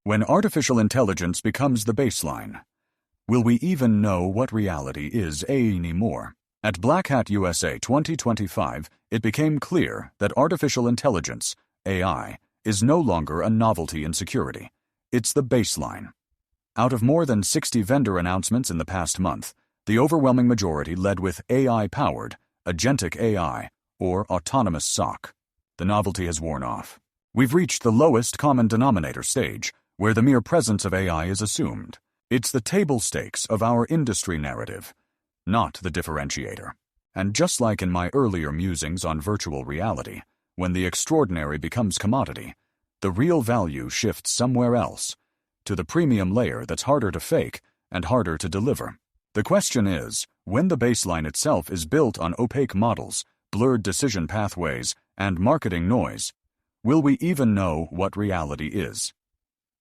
When artificial intelligence becomes the baseline, will we even know what reality is AInymore? At Black Hat USA 2025, it became clear that artificial intelligence, AI, is no longer a novelty in security. It's the baseline. Out of more than 60 vendor announcements in the past month, the overwhelming majority led with AI-powered, agentic AI, or autonomous SOC. The novelty has worn off. We've reached the lowest common denominator stage, where the mere presence of AI is assumed. It's the table stakes of our industry narrative, not the differentiator. And just like in my earlier musings on virtual reality, when the extraordinary becomes commodity, the real value shifts somewhere else, to the premium layer that's harder to fake and harder to deliver. The question is, when the baseline itself is built on opaque models, blurred decision pathways, and marketing noise, will we even know what reality is?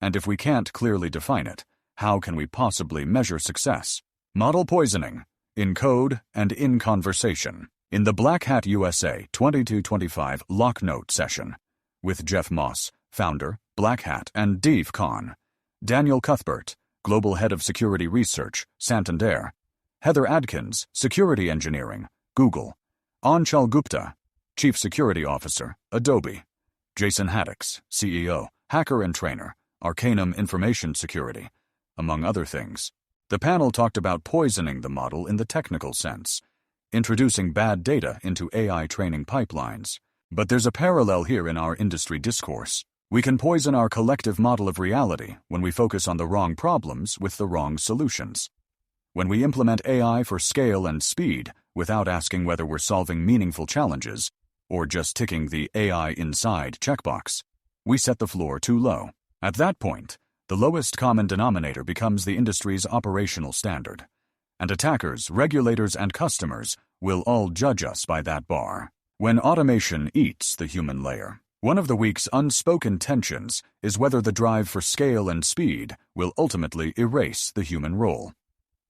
And if we can't clearly define it, how can we possibly measure success? Model poisoning, in code and in conversation. In the Black Hat USA 2225 Lock Note session, with Jeff Moss, founder, Black Hat, and Dave Kahn, Daniel Cuthbert, Global Head of Security Research, Santander, Heather Adkins, Security Engineering, Google, Anshul Gupta, Chief Security Officer, Adobe, Jason Haddix, CEO, Hacker and Trainer, Arcanum Information Security, among other things. The panel talked about poisoning the model in the technical sense, introducing bad data into AI training pipelines. But there's a parallel here in our industry discourse. We can poison our collective model of reality when we focus on the wrong problems with the wrong solutions. When we implement AI for scale and speed without asking whether we're solving meaningful challenges or just ticking the AI inside checkbox, we set the floor too low. At that point, the lowest common denominator becomes the industry's operational standard, and attackers, regulators, and customers will all judge us by that bar. When automation eats the human layer, one of the week's unspoken tensions is whether the drive for scale and speed will ultimately erase the human role.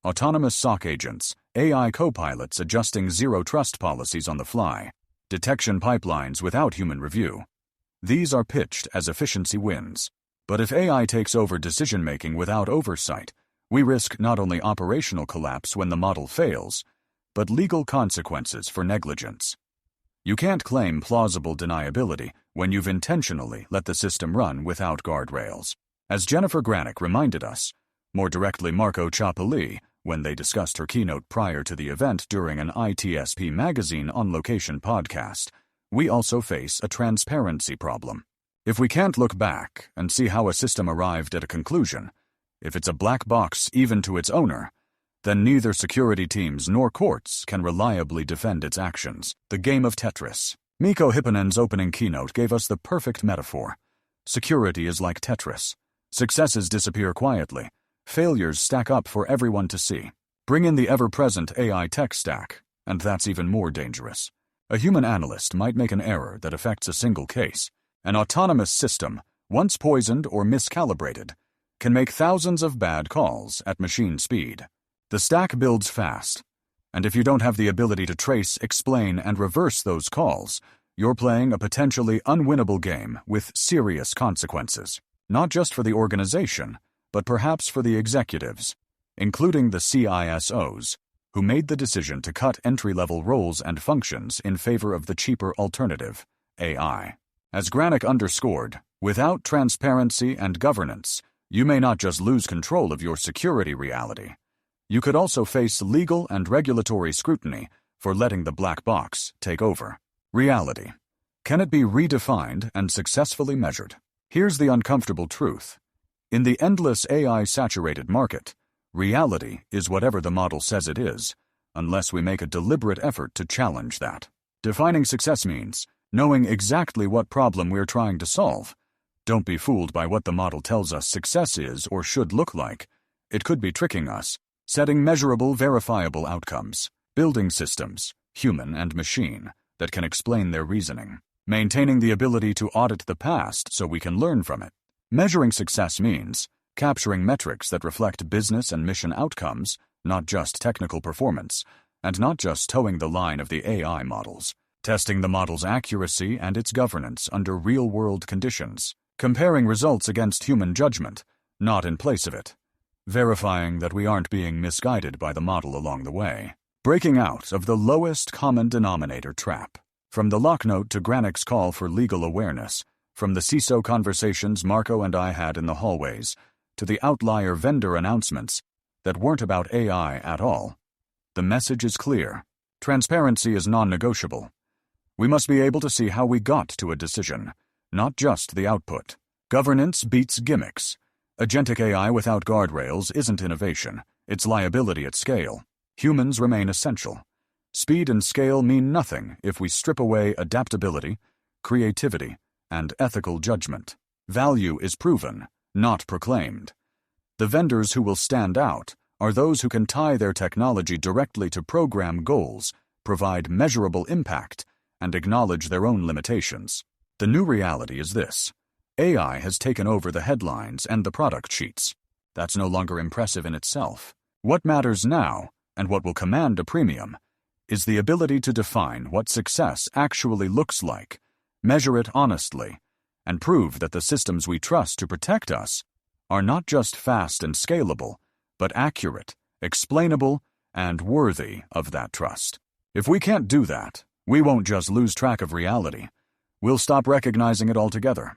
Autonomous SOC agents, AI co-pilots adjusting zero-trust policies on the fly, detection pipelines without human review. These are pitched as efficiency wins. But if AI takes over decision-making without oversight, we risk not only operational collapse when the model fails, but legal consequences for negligence. You can't claim plausible deniability when you've intentionally let the system run without guardrails. As Jennifer Granick reminded us, more directly Marco Ciappelli, when they discussed her keynote prior to the event during an ITSP Magazine On Location podcast, we also face a transparency problem. If we can't look back and see how a system arrived at a conclusion, if it's a black box even to its owner, then neither security teams nor courts can reliably defend its actions. The game of Tetris. Mikko Hipponen's opening keynote gave us the perfect metaphor. Security is like Tetris. Successes disappear quietly. Failures stack up for everyone to see. Bring in the ever-present AI tech stack, and that's even more dangerous. A human analyst might make an error that affects a single case. An autonomous system, once poisoned or miscalibrated, can make thousands of bad calls at machine speed. The stack builds fast, and if you don't have the ability to trace, explain, and reverse those calls, you're playing a potentially unwinnable game with serious consequences, not just for the organization, but perhaps for the executives, including the CISOs, who made the decision to cut entry-level roles and functions in favor of the cheaper alternative, AI. As Granick underscored, without transparency and governance, you may not just lose control of your security reality. You could also face legal and regulatory scrutiny for letting the black box take over. Reality. Can it be redefined and successfully measured? Here's the uncomfortable truth. In the endless AI-saturated market, reality is whatever the model says it is, unless we make a deliberate effort to challenge that. Defining success means knowing exactly what problem we're trying to solve. Don't be fooled by what the model tells us success is or should look like. It could be tricking us, setting measurable, verifiable outcomes, building systems, human and machine, that can explain their reasoning, maintaining the ability to audit the past so we can learn from it. Measuring success means capturing metrics that reflect business and mission outcomes, not just technical performance, and not just towing the line of the AI models. Testing the model's accuracy and its governance under real-world conditions. comparing results against human judgment, not in place of it, verifying that we aren't being misguided by the model along the way, breaking out of the lowest common denominator trap. From the lock note to Granick's call for legal awareness, from the CISO conversations Marco and I had in the hallways, to the outlier vendor announcements that weren't about AI at all, the message is clear. Transparency is non-negotiable. We must be able to see how we got to a decision, not just the output. Governance beats gimmicks. Agentic AI without guardrails isn't innovation, it's liability at scale. Humans remain essential. Speed and scale mean nothing if we strip away adaptability, creativity, and ethical judgment. Value is proven, not proclaimed. The vendors who will stand out are those who can tie their technology directly to program goals, provide measurable impact, and acknowledge their own limitations. The new reality is this: AI has taken over the headlines and the product sheets. That's no longer impressive in itself. What matters now, and what will command a premium, is the ability to define what success actually looks like, measure it honestly, and prove that the systems we trust to protect us are not just fast and scalable, but accurate, explainable, and worthy of that trust. If we can't do that, we won't just lose track of reality. We'll stop recognizing it altogether.